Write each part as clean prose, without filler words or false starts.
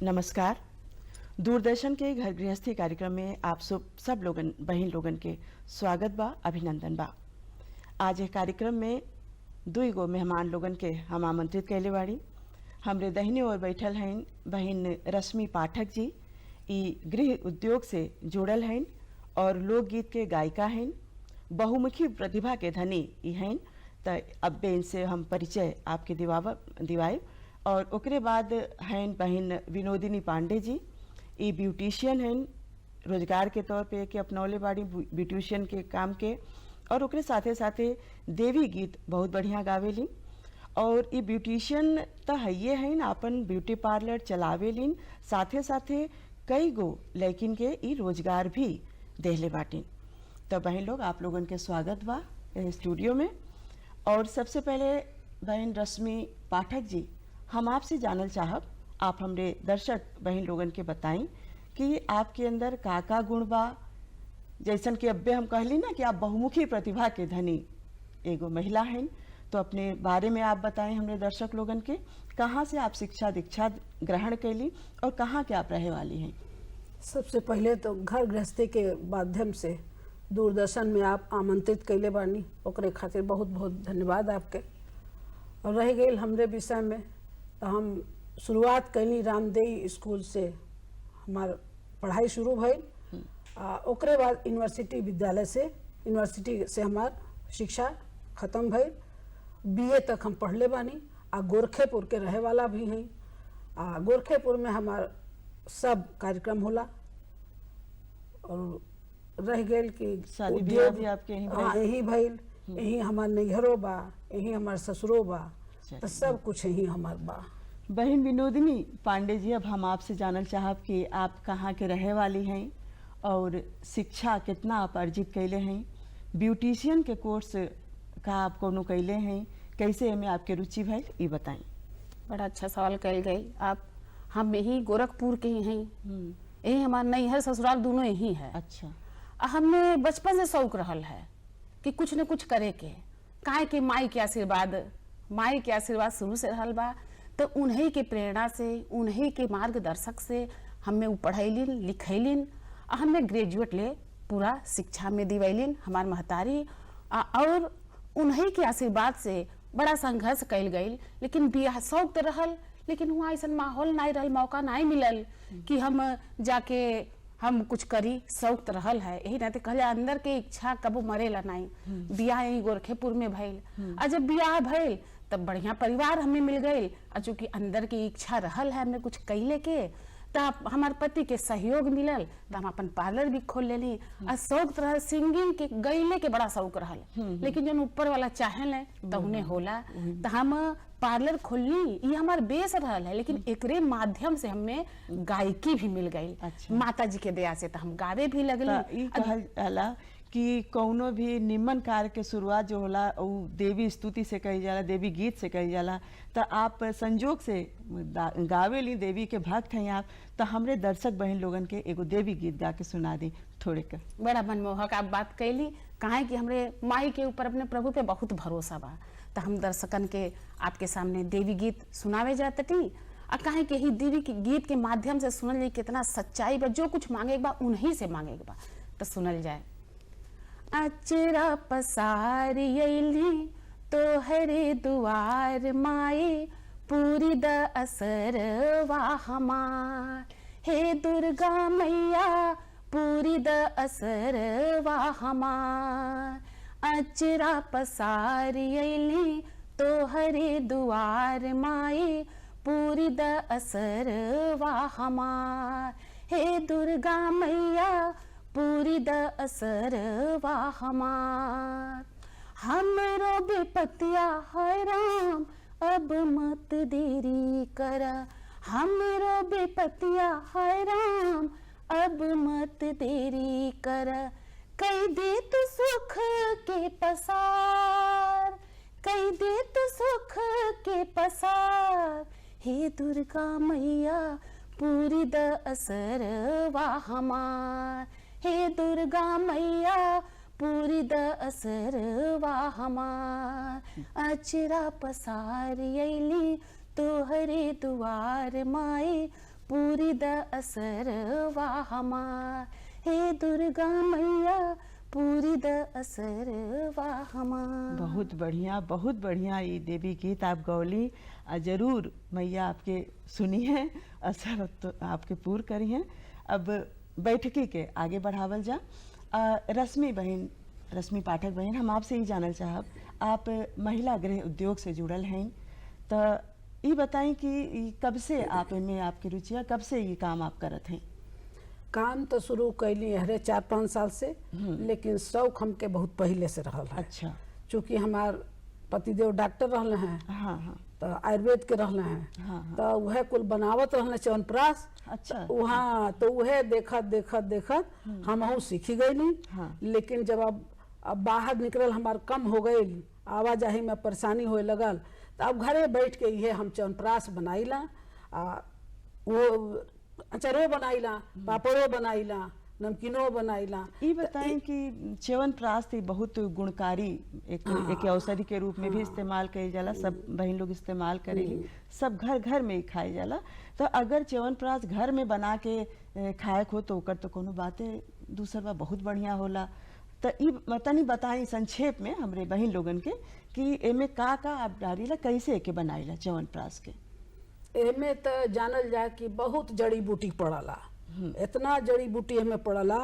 नमस्कार। दूरदर्शन के घर गृहस्थी कार्यक्रम में आप सब लोगन बहन लोगन के स्वागत बा, अभिनंदन बा। आज ये कार्यक्रम में दुई गो मेहमान लोगन के हम आमंत्रित कैले बाड़ी। हमरे दहिने ओर बैठल हैं बहन रश्मि पाठक जी। ई गृह उद्योग से जुड़ल हैं और लोकगीत के गायिका हैं, बहुमुखी प्रतिभा के धनी ई हैं। तो अब इनसे हम परिचय आपके दिवाए और ओकरे बाद हैं बहन विनोदिनी पांडे जी। ई ब्यूटिशियन हैं, रोजगार के तौर पे कि अपनौले बाड़ी ब्यूटिशियन के काम के, और ओकरे साथे साथे देवी गीत बहुत बढ़िया गावेलिन। और ई ब्यूटिशियन तो हइये हैं, अपन ब्यूटी पार्लर चलावेलिन, साथे साथे कई गो लड़किन के ई रोजगार भी देहले बाटिन। तो बहन लोग आप लोगन के स्वागत बा स्टूडियो में। और सबसे पहले बहन रश्मि पाठक जी, हम आपसे जानल चाहब, आप हमरे दर्शक बहन लोगन के बताएं कि आपके अंदर का गुण बा। जैसन कि अब्बे हम कहली ना कि आप बहुमुखी प्रतिभा के धनी एगो महिला हैं, तो अपने बारे में आप बताएं हमरे दर्शक लोगन के, कहाँ से आप शिक्षा दीक्षा ग्रहण कैली और कहाँ के आप रहे वाली हैं। सबसे पहले तो घर गृहस्थी के माध्यम से दूरदर्शन में आप आमंत्रित कैले बानी, ओकरे खातिर बहुत बहुत धन्यवाद आपके। और रह गई हमरे विषय में, तो हम शुरुआत कैली रामदेव स्कूल से हमार पढ़ाई शुरू भइल। ओकरे बाद यूनिवर्सिटी से हमार शिक्षा खत्म भइल। बीए तक हम पढ़ले बानी। गोरखेपुर के रहे वाला भी हैं। गोरखेपुर में हमार सब कार्यक्रम होला। और रह गए कि शादी ब्याह भी आपके यही भइल, यही हमार नैहरो बा, यही हमार ससुरो बा, तो सब कुछ यही हमार बा। बहन विनोदिनी पांडे जी, अब हम आपसे जानल चाहब कि आप कहाँ के रहे वाली हैं और शिक्षा कितना आप अर्जित कैले हैं। ब्यूटिशियन के कोर्स का आप कोनो कैले हैं, कैसे में आपके रुचि भइल, ये बताएं। बड़ा अच्छा सवाल कैल गई आप। हम यही गोरखपुर के ही हैं, यही हमारा नैहर ससुराल दोनों यही है। अच्छा। हमें बचपन से शौक रहल है कि कुछ न कुछ करे के, काहे कि माई के आशीर्वाद शुरू से रहल बा। तो उन्हीं के प्रेरणा से, उन्हीं के मार्गदर्शक से हमें पढ़ैलिन लिखैलिन। हमें ग्रेजुएट ले पूरा शिक्षा में दिवैलिन हमार महतारी। और उन्हीं के आशीर्वाद से बड़ा संघर्ष कैल गई। लेकिन बियाह शौक तो रहल, लेकिन वहाँ ऐसा माहौल नहीं रहल, मौका नहीं मिलल कि हम जाके हम कुछ करी। शौक तो रहल है, यही ना कहले अंदर के इच्छा कबो मरेला नहीं। बियाह यही गोरखेपुर में भइल। और जब बियाह भइल तब बढ़िया परिवार हमें मिल गई। और चूंकि अंदर की इच्छा रहल है हमें कुछ कैले के, तब हमारे पति के सहयोग मिलल, तो हम अपन पार्लर भी खोल लेली। और शौक रहल सिंगिंग के, गईले के बड़ा शौक रहल, लेकिन जो ऊपर वाला चाहेले तो उन्हें होला। तो हम पार्लर खोलनी, ये हमार बेस रहल है। लेकिन एकरे माध्यम से हमें गायकी भी मिल गई। अच्छा। माता जी के दया से तो हम गावे भी लगली। कहला कि कौनो भी निम्न कार्य के शुरुआत जो होला वो देवी स्तुति से कही जाला, देवी गीत से कही जाला। तो आप संजोग से गावेली, देवी के भक्त हैं आप। तो हमरे दर्शक बहन लोगन के एगो देवी गीत गा के सुना दी थोड़े का। बड़ा मनमोहक आप बात कैली, काहे कि हमरे माई के ऊपर, अपने प्रभु पे बहुत भरोसा बा। तो हम दर्शकन के आपके सामने देवी गीत सुनावे जाती। और काहे कि यही देवी के गीत के माध्यम से सुनल जाए कितना सच्चाई बा, जो कुछ मांगे बा उन्हीं से मांगे बा। तो सुनल जाए। अचरा पसारी अइली तोहरे दुआर माए, पूरी द असरवा हमार। हे दुर्गा मैया पूरी द असरवा हमार। अचरा पसारी अइली तोहरे दुआर माए, पूरी द असरवा हमार। हे दुर्गा मैया पूरी द असरवा हमार। हमरो बेपतिया है राम अब मत देरी कर। हमरो बेपतिया है राम अब मत देरी कर। कई दे तू सुख के पसार, कई दे तू सुख पसार, हे दुर्गा मैया पूरी द असरवा हमार, हे दुर्गा मैया पूरी द असरवा हमार, अचरा पसार अइली तोहरे दुआर माई पूरी द असरवा हमार, हे दुर्गा मैया पूरी द असरवा हमार। बहुत बढ़िया ये देवी गीत आप गौली। जरूर मैया आपके सुनी है, असर तो आपके पूर करी हैं। अब बैठकी के आगे बढ़ावल जा। रश्मि पाठक बहन, हम आपसे ही जानल चाहब, आप महिला गृह उद्योग से जुड़ल हैं, तो ये बताएं कि कब से आप में आपकी रुचिया, कब से ये काम आप करत हैं? काम तो शुरू कैली हरे 4-5 साल से, लेकिन शौक हमके बहुत पहले से रहल है। अच्छा। चूँकि हमार पतिदेव डॉक्टर रहले हैं, हाँ हाँ, तो आयुर्वेद के रहले हैं, हाँ, तो वह कुल बनावत रहले च्यवनप्राश। अच्छा। वहाँ तो वह देखत देखत देखत हमहू सीखी गई नहीं। हाँ। लेकिन जब अब बाहर निकल हमार कम हो गई, आवाजाही में परेशानी होए लगल, तो अब घरे बैठ के ये हम च्यवनप्राश बनाईला, वो अचारो बनाईला, पापड़ो बनाईला, नमकीनो बनाईला। ये बताएं कि च्यवनप्राश बहुत गुणकारी एक औषधि के रूप में भी इस्तेमाल कई जाला, सब बहन लोग इस्तेमाल करेली, सब घर घर में ही खाई जाला। तो अगर च्यवनप्राश घर में बना के खाए हो तो ओकर तो कोनो बातें दूसर बहुत बढ़िया होला। तो ये तनी बताई संक्षेप में हमरे बहन लोगन के कि एमे का आप डालीला, कैसे के बनाईला च्यवनप्राश के? एमे तो जानल जाए कि बहुत जड़ी बूटी पड़ला, इतना जड़ी बूटी हमें पड़ला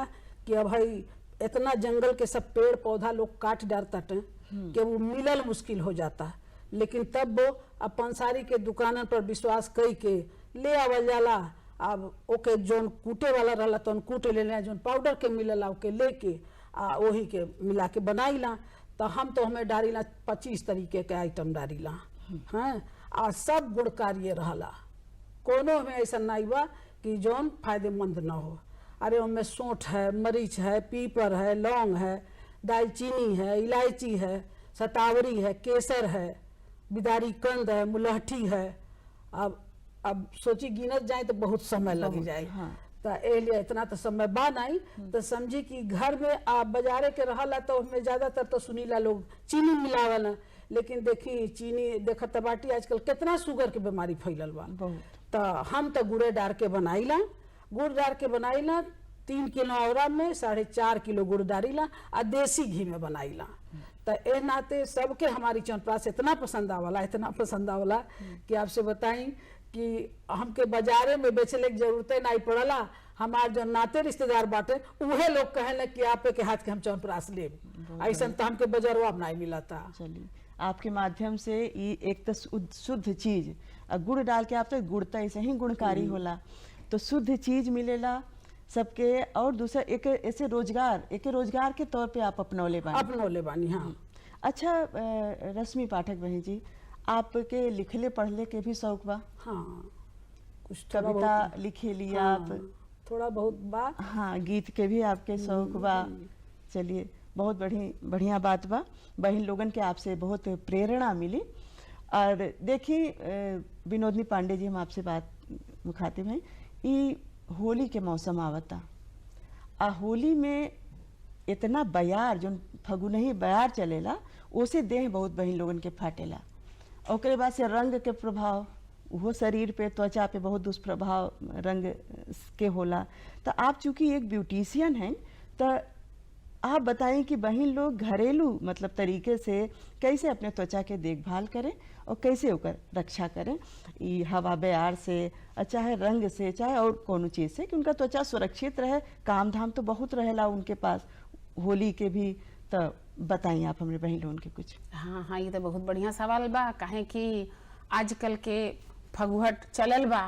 कि अब भाई इतना जंगल के सब पेड़ पौधा लोग काट डालता कि वो मिलल मुश्किल हो जाता। लेकिन तब वो अब पंसारी के दुकानन पर विश्वास कई के ले आवल जाला। अब ओके जोन कूटे वाला रहला तो कूट ले, जोन पाउडर के मिलला ओके लेके वही के मिला के बनाईला। तो हमें डालीला 25 तरीके के आइटम डालीला, हाँ, आ सब गुणकार्य रहला, कोनो में ऐसा नहीं बा कि जौन फायदेमंद ना हो। अरे उनमें सौंठ है, मरीच है, पीपर है, लौंग है, दालचीनी है, इलायची है, सतावरी है, केसर है, बिदारी कंद है, मुलहठी है। अब सोची गिनत जाए तो बहुत समय लग जाए। हाँ। तो लिए इतना तो समय बा नहीं, तो समझी कि घर में आप बाजारे के रहला तो उसमें ज्यादातर तो सुनीला लोग चीनी मिलावल। लेकिन देखी चीनी देखत बाटी आजकल कितना शुगर के बीमारी फैलल बा। तो हम तो गुड़े डाल के बनाईला, गुड़ डाल के बनाईला, 3 किलो औरा में 4.5 किलो गुड़ डालीला, और देसी घी में बनाईला। तो ए नाते सबके हमारी च्यवनप्राश इतना पसंद आवला कि आपसे बताई कि हमके बाजारे में बेचले की जरूरत नहीं पड़ला। हमार जो नाते रिश्तेदार बाटे उहे लोग कहले कि आपे के हाथ के हम च्यवनप्राश लेब, ऐसा तो हमके बाजारवा में नहीं मिलता। चलिए, आपके माध्यम से ये एक तो शुद्ध चीज, गुड़ डाल के आप तो गुड़ तो ऐसे ही गुणकारी होला, तो शुद्ध चीज मिलेला सबके। और दूसरा एक ऐसे रोजगार के तौर पे आप अपनौले बानी। हाँ। अच्छा, रश्मि पाठक बहन जी, आपके लिखले पढ़ले के भी शौक बा? हाँ, कुछ कविता लिखे लिया हाँ, आप? थोड़ा बहुत बा। हाँ, गीत के भी आपके शौक बा। चलिए, बहुत बढ़िया बात बा। बहन लोगन के आपसे बहुत प्रेरणा मिली। और देखिए विनोदनी पांडे जी, हम आपसे बात मुखातिब हैं, ये होली के मौसम आवता, होली में इतना बयार जो फगुनही बयार चलेला, उसे देह बहुत बहन लोगन के फाटेला। ओकरे बाद से रंग के प्रभाव वो शरीर पे, त्वचा पे बहुत दुष्प्रभाव रंग के होला। तो आप चूंकि एक ब्यूटिशियन हैं, तो आप बताएं कि बहन लोग घरेलू मतलब तरीके से कैसे अपने त्वचा के देखभाल करें और कैसे ओकर रक्षा करें, ये हवा बयार से, चाहे रंग से, चाहे और कोनो चीज़ से, कि उनका त्वचा सुरक्षित रहे। काम धाम तो बहुत रहेला उनके पास होली के भी, तो बताइए आप हमारे बहन लोगन के कुछ। हाँ, ये तो बहुत बढ़िया सवाल बा। काहे कि आजकल के फगुहट चलल बा,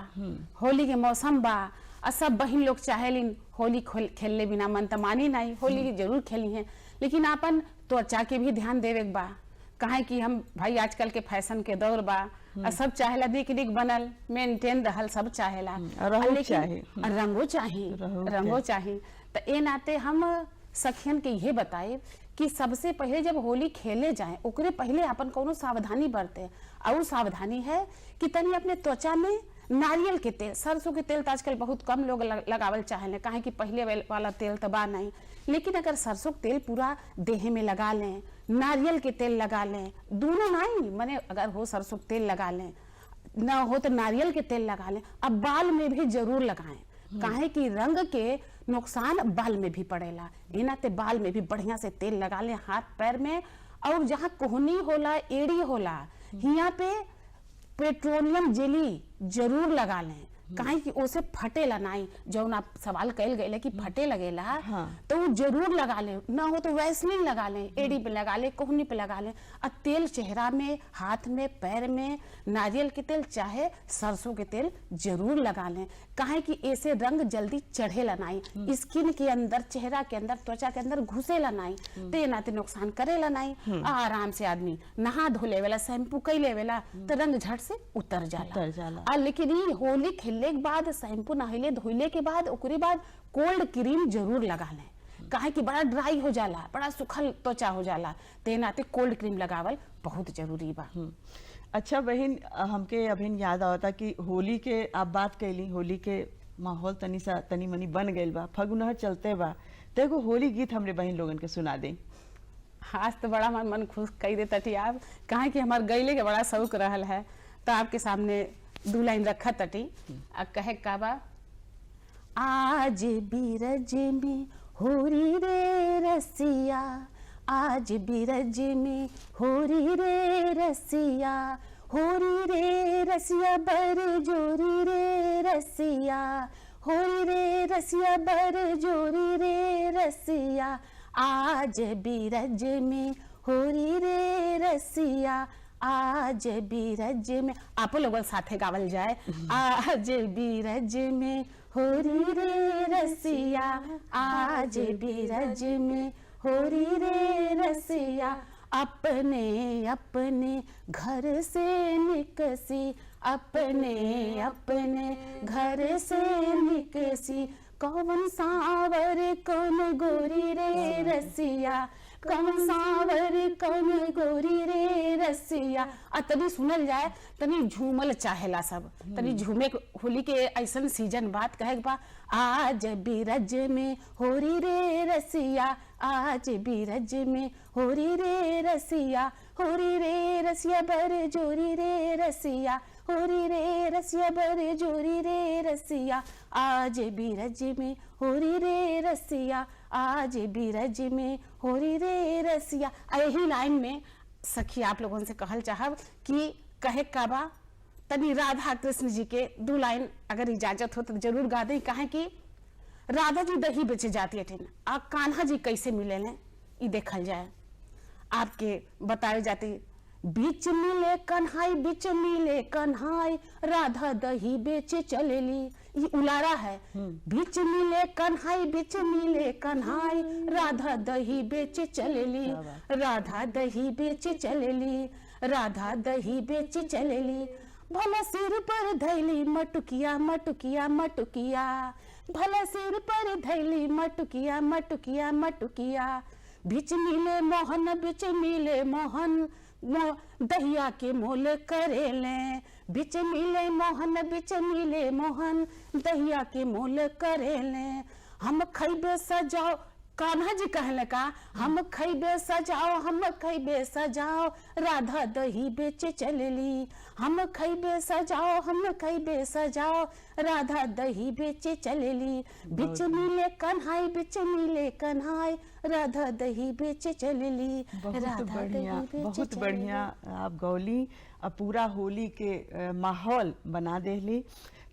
होली के मौसम बा, और सब बहन लोग चाहेलिन होली खेलने बिना मन तो मानी नहीं, होली जरूर खेली है, लेकिन अपन त्वचा के भी ध्यान देवे बा। काहे कि हम भाई आजकल के फैशन के दौर बा, और सब चाहेला दिख बनल मेंटेन रहल, सब चाहेला, रंगो चाहे। तो ए नाते हम सखियन के ये बताए कि सबसे पहले जब होली खेले जाए ओकरे पहले अपन कोनो सावधानी बरते। और सावधानी है कि तनी अपने त्वचा में नारियल के तेल, सरसों के तेल तो आजकल बहुत कम लोग लगावल चाहेले, काहे कि पहले वाला तेल तो बा नहीं। लेकिन अगर सरसों के तेल पूरा देह में लगा लें, नारियल के तेल लगा लें, दोनों नहीं माने अगर हो सरसों के तेल लगा लें, ना हो तो नारियल के तेल लगा लें। अब बाल में भी जरूर लगाएं, काहे कि रंग के नुकसान बाल में भी पड़ेला। इनाते बाल में भी बढ़िया से तेल लगा लें, हाथ पैर में। और जहाँ कोहनी होला, एड़ी होला, यहाँ पे पेट्रोलियम जेली जरूर लगा लें, काहे कि ओसे फटेला नहीं। जौन आप सवाल कैल गए कि फटे लगेला, हाँ। तो वो जरूर लगा लें। ना हो तो वैसलीन लगा लें, एड़ी पे लगा लें, कोहनी पे लगा लें। और तेल चेहरा में, हाथ में, पैर में नारियल के तेल चाहे सरसों के तेल जरूर लगा लें, काहे कि ऐसे रंग जल्दी चढ़ेला नहीं, स्किन के अंदर, चेहरा के अंदर, त्वचा के अंदर घुसेला नहीं, तो ये नाते नुकसान करेला नहीं। आराम से आदमी नहा धो लेवेला, शैम्पू कई लेवेला, तो रंग झट से उतर जाला। लेकिन ये होली खेलने के बाद शैम्पू नहले धोइले के बाद ओकरे बाद कोल्ड क्रीम जरूर लगा लें, काहे कि बड़ा ड्राई हो जाला, बड़ा सुखल त्वचा हो जाला, ते नाते कोल्ड क्रीम लगावल बहुत जरूरी बा। अच्छा बहन, हमके अभिन याद आवता कि होली के आप बात कैली, होली के माहौल तनी मनी बन गइल बा, फगुनहर चलते बा, तो एगो होली गीत हमरे बहन लोगन के सुना दें। आज तो बड़ा मन खुश कर देता थी आप, काहे कि हमार गईले के बड़ा शौक रहल है, तो आपके सामने 2 लाइन रखा तटी। आ कहे का बा, आज बीरज में होरी रे रसिया, आज बीरज में होरी रे रसिया, होरी रे रसिया बर जोरी रे रसिया, होरी रे रसिया बर जोरी रे रसिया, आज बीरज में होरी रे रसिया, आज बीरज में। आप लोग साथे गावल जाए, आज बीरज में होरी रे रसिया, आज बीरज में होरी रे रसिया, अपने अपने घर से निकसी, अपने अपने घर से निकसी, कौन सावर कौन गोरी रे रसिया, कौन सावर कौन गोरी रे रसिया। तनी सुनल जाए, तनी झूमल चाहेला सब, तनी झूमे। होली के ऐसन सीजन बात कहे बा, आज बीरज में होरी रे रसिया, आज बीरज में होरी रे रसिया, होरी रे रसिया बर जोरी रे रसिया, होरी रे रसिया बर जोरी रे रसिया, आज बीरज में होरी रे रसिया, आज बीरज में होरी रे रसिया। यही लाइन में सखी आप लोगों से कहल चाहब कि कहे का बा, तनी राधा कृष्ण जी के 2 लाइन अगर इजाजत हो तो जरूर गा दें, काहे कि राधा जी दही बेचे जाती है, आ कान्हा जी कैसे मिले लें ये देखल जाए। आपके बताए जाती, बीच मिले कन्हाई, बीच मिले कन्हाई, राधा दही बेचे चलेली, ये उलारा है। बीच मिले कन्हाई, बीच मिले कन्हाई, राधा दही बेचे चलेली, राधा दही बेचे चलेली, राधा दही बेचे चलेली, भला सिर पर धैली मटुकिया, मटुकिया मटुकिया, भला सिर पर धैली मटुकिया, मटुकिया मटुकिया, बीच मिले मोहन, बीच मिले मोहन, दहिया के मोल करेले, बीच मिले मोहन, बीच मिले मोहन, दहिया के मोल करेले, हम खैबे सजाओ, कान्हा जी कहले का, हम खैबे सजाओ, हम खैबे सजाओ, राधा दही बेचे चलेली, हम खैबे सजाओ, हम खैबे सजाओ, राधा दही बेचे चलेली, बीच मिले कन्हाई, बीच मिले कन्हाई, राधा दही बेचे चलेली, बहुत बढ़िया आप गौली। अब पूरा होली के माहौल बना देली।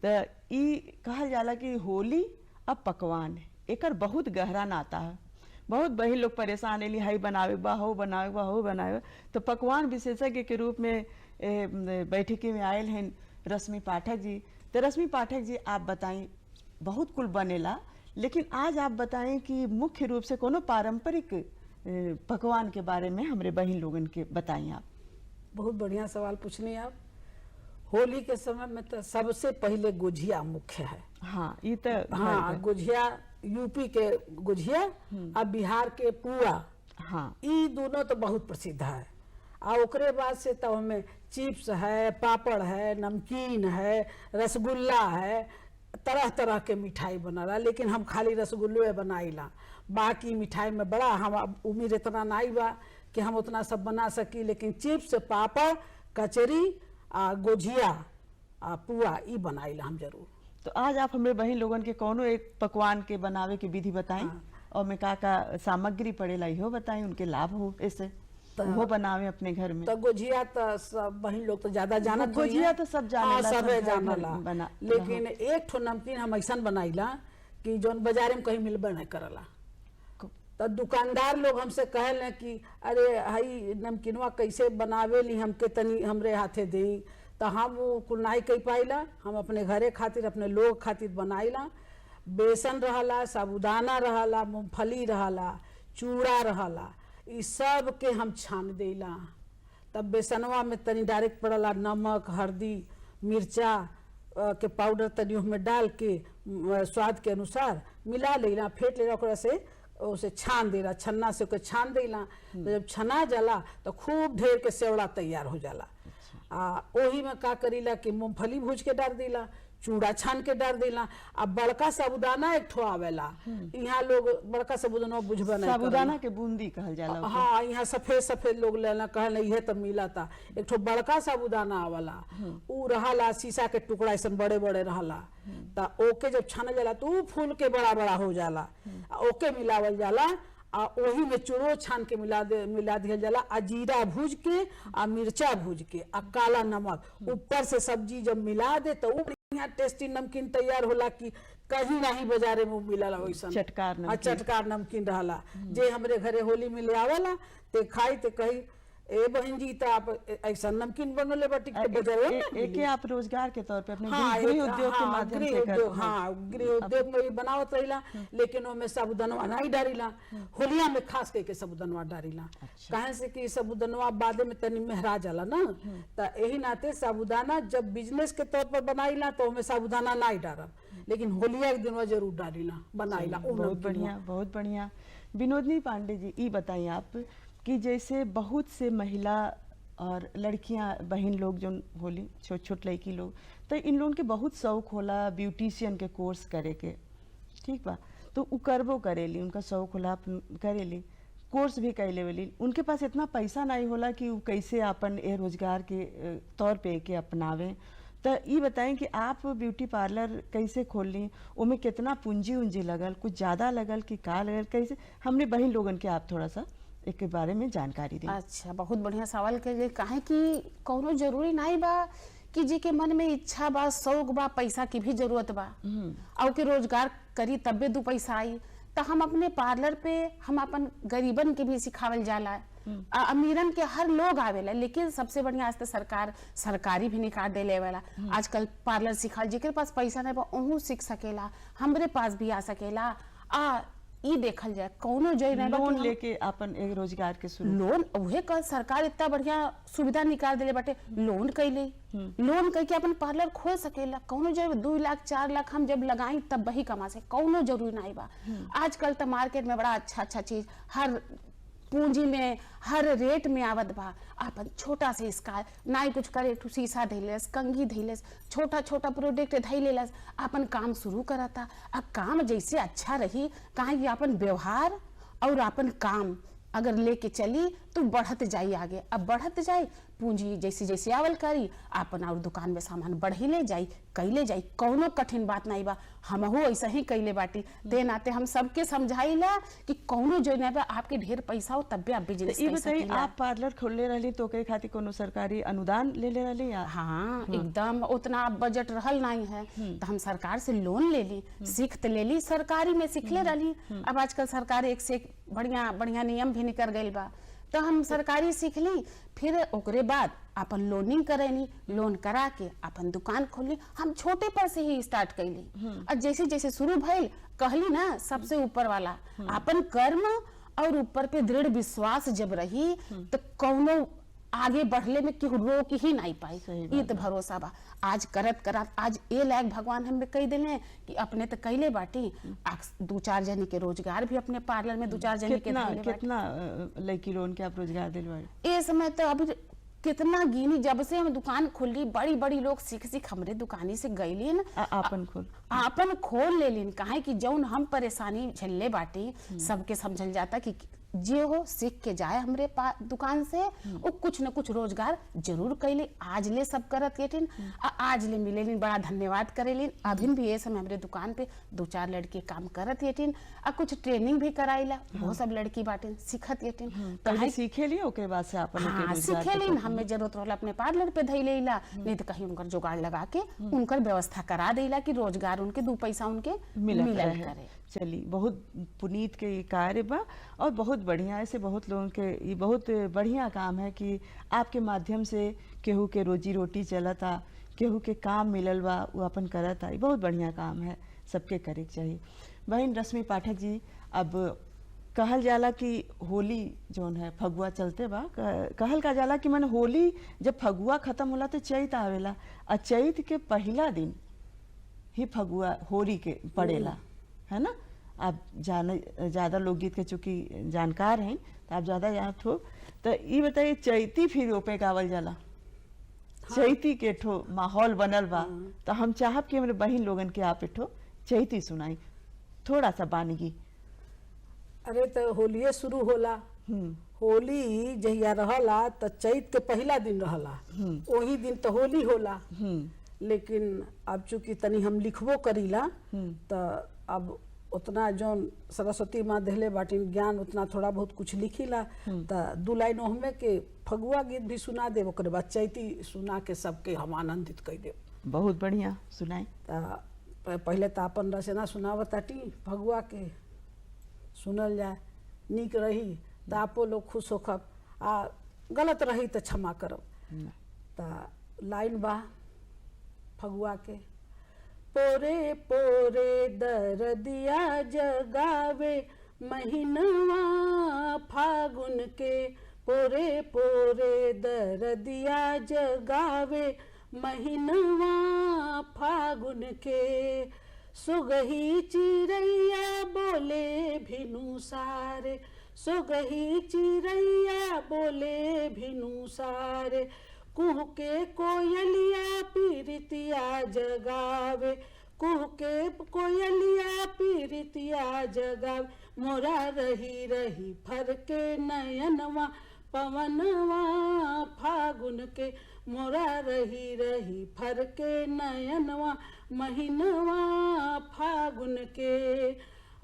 तो ई कहल जाला कि होली अब पकवान है, एकर बहुत गहरा नाता है। बहुत बही लोग परेशान है, हाई बनावे बा, हो बनावे बा, हो बनावे। तो पकवान विशेषज्ञ के रूप में बैठकी में आयल हैं रश्मि पाठक जी। तो रश्मि पाठक जी, आप बताएं, बहुत कुल बनेला, लेकिन आज आप बताएं कि मुख्य रूप से कोनो पारंपरिक पकवान के बारे में हमरे बहन लोगन के बताएं आप। बहुत बढ़िया सवाल पूछनी आप। होली के समय में तो सबसे पहले गुझिया मुख्य है। हाँ, ये तो हाँ, गुझिया यूपी के गुझिया और बिहार के पुआ हाँ ई दोनों तो बहुत प्रसिद्ध है। आ ओकरे बाद से तो हमें चिप्स है, पापड़ है, नमकीन है, रसगुल्ला है, तरह तरह के मिठाई बनाला। लेकिन हम खाली रसगुल्ले बनाईला, बाकी मिठाई में बड़ा हम उम्र इतना नहीं बा कि हम उतना सब बना सकी। लेकिन चिप्स, पापड़, कचरी, गोझिया, पुआ ई बनाईला हम जरूर। तो आज आप हमारे बहन लोगन के कौनो एक पकवान के बनावे के विधि बताई, और में का सामग्री पड़ेला इहो बताई, उनके लाभ हो ऐसे वो बनावे अपने घर में। तो गोझिया तो सब बहन लोग तो ज्यादा जानत होई हैं। गोझिया तो सब जानेला, सबे सब घर घर जानला। बना- लेकिन एक ठो नमकीन हम ऐसा बनाईला कि जौन बाजारे में कहीं मिलबे नहीं करला। तो दुकानदार लोग हमसे कहले कि अरे हई नमकीनवा कैसे बनावे ली, हमके तनी हमरे हाथे दे। तो हम वो कुल नहीं कह पाइला, हम अपने घरे खातिर, अपने लोग खातिर बनाईला। बेसन रहला, साबुदाना रहला, मूंगफली रहला, चूड़ा रहला, इस सब के हम छान देला। तब बेसनवा में तनी डायरेक्ट पड़ला नमक, हल्दी, मिर्चा के पाउडर तनी उसमें डाल के स्वाद के अनुसार मिला लेला, फेंट लेला, ओकरा से उसे छान देला, छन्ना से ओके छान देला। तो जब छना जाला तो खूब ढेर के सेवड़ा तैयार हो जाला। ओही में का करीला कि मूंगफली भूज के डाल देला, चूड़ा छान के डाल देला। अब बड़का साबुदाना एक ठो आवेला, यहाँ लोग बड़का साबुदाना बुझबे नहीं साबुदाना के बूंदी कहल जाला। हाँ, यहाँ सफेद सफेद लोग लेना कहले इहे तो मिला था। एक ठो बड़का साबुदाना आवाला, ऊ रहला शीशा के टुकड़ा ऐसा बड़े बड़े रहला। ता ओके जब छाना जाला तो ऊ फूल के बड़ा बड़ा हो जाला। ओके मिलावल जाला, आ ओही में चूड़ो छान के मिला दिया जाला। आ जीरा भूज के, आ मिर्चा भूज के, आ काला नमक ऊपर से सब्जी जब मिला दे तो यहाँ टेस्टी नमकीन तैयार होला कि कहीं नहीं बाजारे में मिलला वैसा चटकार नमकीन। चटकार नमकीन रहला। जे हमरे घरे होली में ले आवला ते खाई ते कही ए बहन जी तो आप ऐसा नमकीन बनले बाटी के बाजारे एके आप रोजगार के तौर पे अपने हाँ, गृह उद्योग के माध्यम से कर। हाँ, गृह उद्योग में भी बनावत रहिला। लेकिन ओमे साबुदानवा नहीं डारिला, होलिया में खास करके साबुदानवा डारिला। काहे से कि साबुदानवा बादे में तनी मेहरा जाला ना। तो यही नाते साबुदाना जब बिजनेस के तौर पर बनाईला तो ओमे साबुदाना नहीं डारब, लेकिन होलिया के दिन जरूर डारिला बनाईला। बहुत बढ़िया, बहुत बढ़िया। विनोदनी पांडे जी, ये बताइए आप कि जैसे बहुत से महिला और लड़कियां बहन लोग जो होली, छोट छोट लड़की लोग, तो इन लोगों के बहुत शौक होला ब्यूटिशियन के कोर्स करे के, ठीक बा। तो उ करबो करेली, उनका शौक होला करेली, कोर्स भी कैले वेली। उनके पास इतना पैसा नहीं होला कि वो कैसे अपन ए रोजगार के तौर पे के अपनावे। तो ये बताएं कि आप ब्यूटी पार्लर कैसे खोल ली, उनमें कितना पूंजी उंजी लगल, कुछ ज़्यादा लगल कि का लगल, कैसे हमने बहन लोगन के आप थोड़ा सा एक बारे में जानकारी दें। अच्छा, बहुत बढ़िया सवाल के लिए। काहे कि कोनो जरूरी नहीं बा कि जी के मन में इच्छा बा, शौक बा, पैसा की भी जरूरत बा और के रोजगार करी तबे दो पैसा आई। तो हम अपने पार्लर पे हम अपन गरीबन के भी सिखावल जाला, अमीरन के हर लोग आवेला। लेकिन सबसे बढ़िया आज तो सरकारी भी निकाल दे वाला। आजकल पार्लर सिखा जेकर पास पैसा नहीं बा ओहू सीख सकेला, हमरे पास भी आ सकेला। ई देखल जाए कौनो जय नहीं लोन लेके अपन एक रोजगार के शुरू। लोन उहे का सरकार इतना बढ़िया सुविधा निकाल देले बाटे, लोन कैले, लोन कह के अपन पार्लर खोल सकेला। कौनो जब 2 लाख 4 लाख हम जब लगाई तब वही कमा से, कौनो जरूरी नहीं बा। आजकल तो मार्केट में बड़ा अच्छा चीज हर पूंजी में हर रेट में आवत बा। अपन छोटा से इसका नाई कुछ करे, एक शीशा धैलेस, कंघी धैलेस, छोटा छोटा प्रोडक्ट धैलेस, अपन काम शुरू करता। अब काम जैसे अच्छा रही, काहे कि अपन व्यवहार और अपन काम अगर लेके चली तो बढ़त जाई आगे। अब बढ़त जाई पूंजी जैसे जैसे आवल करी, अपन और दुकान में सामान बढ़ी ले जाई, कैले जाई, कौनो कठिन बात नहीं बा। हमहू ऐसा ही कैले बाटी। ते नाते हम सबके समझाइला कि कौनो जो नहीं बा, आपके ढेर पैसा हो तब भी आप बिजनेस कर सकीला। आप पार्लर खोलले रहली तो ओकरे खातिर कोनो सरकारी अनुदान ले रहली या? हाँ, एकदम उतना बजट रहल नहीं है तो हम सरकार से लोन ले ली, सीख तो ले ली, सरकारी में सीखले रहली। अब आजकल सरकार एक से एक बढ़िया बढ़िया नियम भी निकल गई बा, तो हम सरकारी सीख ली। फिर ओकरे बाद अपन लोनिंग करेनी, लोन करा के अपन दुकान खोली। हम छोटे पर से ही स्टार्ट कैली और जैसे जैसे शुरू भइल कहली ना, सबसे ऊपर वाला अपन कर्म और ऊपर पे दृढ़ विश्वास जब रही तो कौनो आगे बढ़ले में केहू रोक ही नहीं पाई। सही ये बात तो भरोसा बा। आज करत करत आज ए लायक भगवान हमें कही दिले कि अपने तो कैले बाटी, दो चार जने के रोजगार भी अपने पार्लर में दो चार जने के कितना धइले बाटी। कितना लड़की लोगन के आप रोजगार दिलवाए? ए समय तो अभी कितना गिनी, जब से हम दुकान खोली बड़ी बड़ी लोग सीख हमरे दुकानी से गईली न, आपन खोल आपन खोल लेलिन। काहे कि जौन हम परेशानी झेलले बाटी सबके समझल जाता कि जे हो सीख के जाए हमरे दुकान से, वो कुछ न कुछ रोजगार जरूर कैली। आज ले सब करत येटिन, आज ले मिलेलिन, बड़ा धन्यवाद करेलिन। अभिन भी ये समय हमरे दुकान पे दो चार लड़के काम करत येटिन, आ कुछ ट्रेनिंग भी कराइला। वो सब लड़की बाटिन सीखत येटिन। पहले सीखे लिए ओकरे बाद से आपन के हाँ, रोजगार सीखेलिन। हमें जरूरत होला अपने पार्लर पे धई लेला, नहीं तो कहीं उनकर जुगाड़ लगा के उनकर व्यवस्था करा देला कि रोजगार उनके दो पैसा उनके मिलल करे। चलिए, बहुत पुनीत के ये कार्य बा और बहुत बढ़िया। ऐसे बहुत लोगों के ये बहुत बढ़िया काम है कि आपके माध्यम से केहू के रोजी रोटी चलता, केहू के काम मिलल बा वो अपन करता। ये बहुत बढ़िया काम है, सबके करे के चाहिए। बहन रश्मि पाठक जी, अब कहल जाला कि होली जोन है फगुआ चलते बा, कहल का जाला कि मन होली जब फगुआ खत्म होला तो चैत आवेला, और चैत के पहला दिन ही फगुआ होली के पड़ेला, है ना? आप जाने ज़्यादा लोकगीत के चूँकि जानकार हैं तो आप ज़्यादा जानत हो, तो ये बताइए चैती फिर रोपे गावल जाला। चैती के ठो माहौल बनल बा, तो हम चाहब कि हमारे बहन लोगन के आप एठो चैती सुनाई थोड़ा सा बानगी। अरे तो होलिये शुरू होला, होली जहिया रहला तो चैत के पहला दिन रहला, वही दिन तो होली होला। लेकिन अब चूंकि तनी हम लिखबो करीला तो अब उतना जौन सरस्वती माँ देहले बाटिन ज्ञान उतना थोड़ा बहुत कुछ लिखीला, तो दू लाइन हमें के फगुआ गीत भी सुना दे, ओकरे बाद चैती सुना के सबके हम आनंदित कर दे। बहुत बढ़िया, सुनाई। पहले तो अपन रचना सुनावताटी फगुआ के, सुनल जाए, नीक रही तो आपो लोग खुश होखब, आ गलत रही तो क्षमा करब। तो लाइन बा फगुआ के। पोरे पोरे दरदिया जगावे महीनवा फागुन के, पोरे पोरे दरदिया जगावे महीनवा फागुन के। सुगही चिड़ैया बोले भिनु सारे, सुगही चिड़ैया बोले भिनु सारे। कुह के कोयलिया पीरितिया जगावे, कुह के कोयलिया पीरितिया जगावे। मोरा रही रही फर के नयनवा पवनवा फागुन के, मोरा रही रही फर के नयनवा महीनवा फागुन के।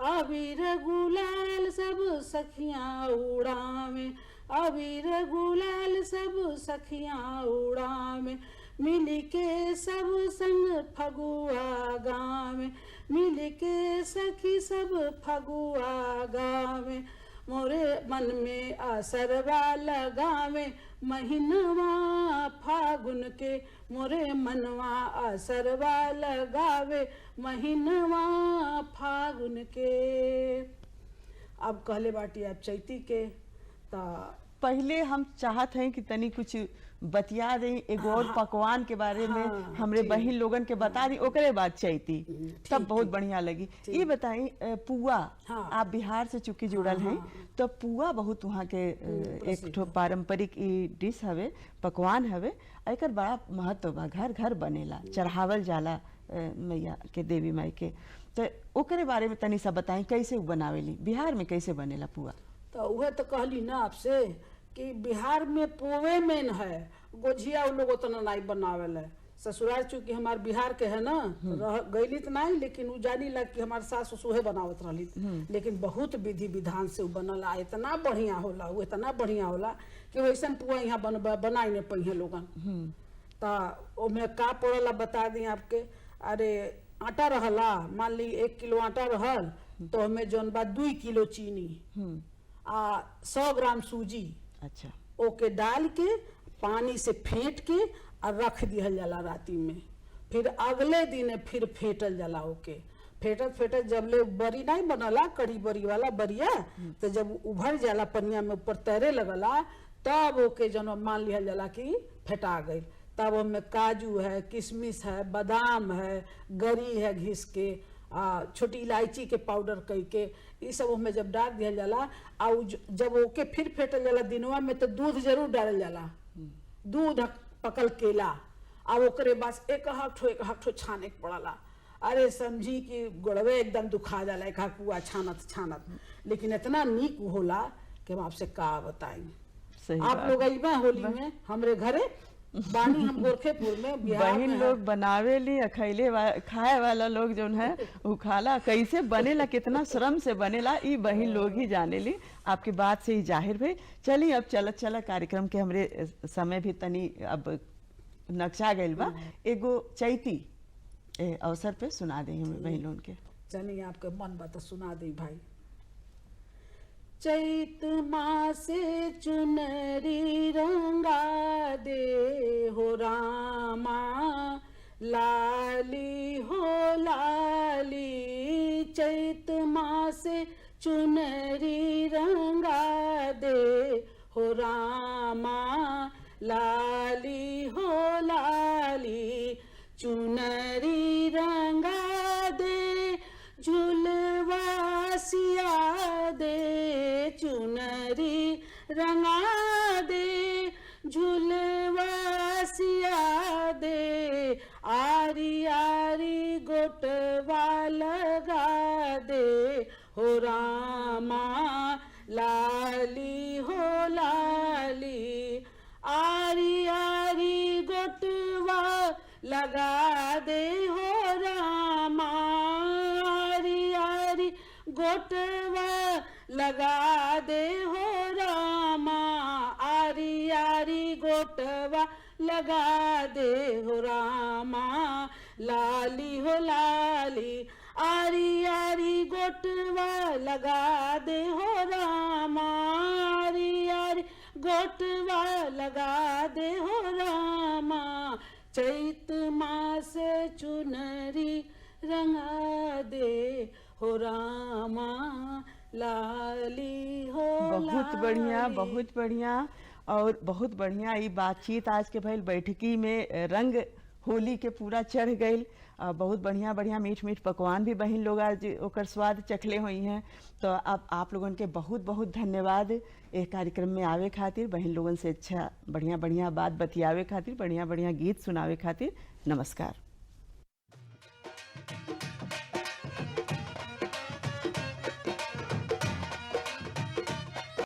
अबीर गुलाल सब सखियाँ उड़ावे, अबीर गुलाल सब सखियाँ उड़ावे। मिल के सब संग फगुआ गावे, मिल के सखी सब फगुआ गावे। मोरे मन में आसरवा लगावे महीनवा फागुन के, मोरे मनवा आसरवा लगावे महीनवा फागुन के। अब कहले बाटी आप चैती के, ता पहले हम चाहत हैं कि तनी कुछ बतिया दें एगो और पकवान के बारे में, हमरे बहन लोगन के बता दी, ओकरे बाद चैती, तब बहुत बढ़िया लगी। ये बताई पुआ, आप बिहार से चूंकि जुड़ल हैं, तो पुआ बहुत वहाँ के एक ठो पारंपरिक डिश हवे, पकवान हवे, एकर बड़ा महत्व बा, घर घर बनेला, चढ़ावल जाला मैया के, देवी माई के। तो ओकरे बारे में तनी सा बताई कैसे बनावेली, बिहार में कैसे बनेला पुआ? तो वह तो कहली ना आपसे कि बिहार में पोवे मेन है, गोझिया वो लोग उतना नहीं बनावेला। ससुराल चूंकि हमार बिहार के है ना, गईली तो नहीं, लेकिन वो जानी लग कि हमार सास ससुहे बनावत रहली, लेकिन बहुत विधि विधान से वो बनला, इतना बढ़िया होला, वो इतना बढ़िया होला कि वैसन पुआ यहाँ बनाई नहीं पहिए लोगन। तो ओमे का पड़ला बता दी आपके। अरे आटा रहला, मान ली 1 किलो आटा रहल, तो हमें जौन बा 2 किलो चीनी, 100 ग्राम सूजी, अच्छा, ओके डाल के पानी से फेंट के और रख दिहल जाला राती में। फिर अगले दिन फिर फेंटल जाला, ओके फेंटत फेंटत जब ले बरी नहीं बनला, कड़ी बरी वाला बरिया, तो जब उभर जाला पनिया में ऊपर तैरे लगला, तब ओके जन मान लिया जाला कि फेटा गई। तब ओमे काजू है, किशमिश है, बादाम है, गरी है घिस के, छोटी इलायची के पाउडर कई के, ये सब ओमे जब डाल दिया जाला आ जब ओके फिर फेटल जाला दिनवा में तो दूध जरूर डालल जाला, दूध पकल केला आ ओकरे बाद एक हाथ ठो छाने के पड़ला। अरे समझी कि गोड़वे एकदम दुखा जाला एक कुआ छानत छानत, लेकिन इतना नीक होला कि हम आपसे का बताएं। सही आप बात। लोग अइबा होली में हमरे घरे बानी, हम गोरखेपुर में बिहार बहिन में लोग बनावे ली खाए वाला लोग जो है वो खाला कैसे बनेला, कितना श्रम से बनेला, ई बहिन लोग ही जाने ली। आपकी बात से ही जाहिर भई। चलिए अब चलत कार्यक्रम के हमरे समय भी तनी अब नक्शा गइल बा, एगो चैती अवसर पे सुना दे हम बहिन लोगन के। चलिए आपके मन बा तो सुना दी भाई। चैत मासे चुनरी रंगा दे हो रामा, लाली हो लाली। चैत मासे चुनरी रंगा दे हो रामा, लाली हो लाली। चुनरी रंगा दे झुलवा सिया दे, चुनरी रंगा दे झुलवा सिया दे। आरी आरी गोटवा लगा दे हो रामा, लाली हो लाली। आरी आरी गोटवा लगा दे हो रामा, आरी आरी गोटवा लगा दे हो रामा। आरी आरी गोटवा लगा दे हो रामा, लाली हो लाली। आरी आरी गोटवा लगा दे हो रामा, आरी आरी गोटवा लगा दे हो रामा। चैत मास चुनरी रंगा दे हो रामा, लाली हो बहुत बढ़िया, लाली। बहुत बढ़िया और बहुत बढ़िया। ये बातचीत आज के भइल बैठकी में रंग होली के पूरा चढ़ गई। बहुत बढ़िया बढ़िया मीठ मीठ पकवान भी बहिन लोग आज ओकर स्वाद चखले हुई हैं। तो अब आप लोगन के बहुत बहुत धन्यवाद एक कार्यक्रम में आवे खातिर, बहिन लोगन से अच्छा बढ़िया बढ़िया बात बतियावे खातिर, बढ़िया बढ़िया गीत सुनावे खातिर। नमस्कार।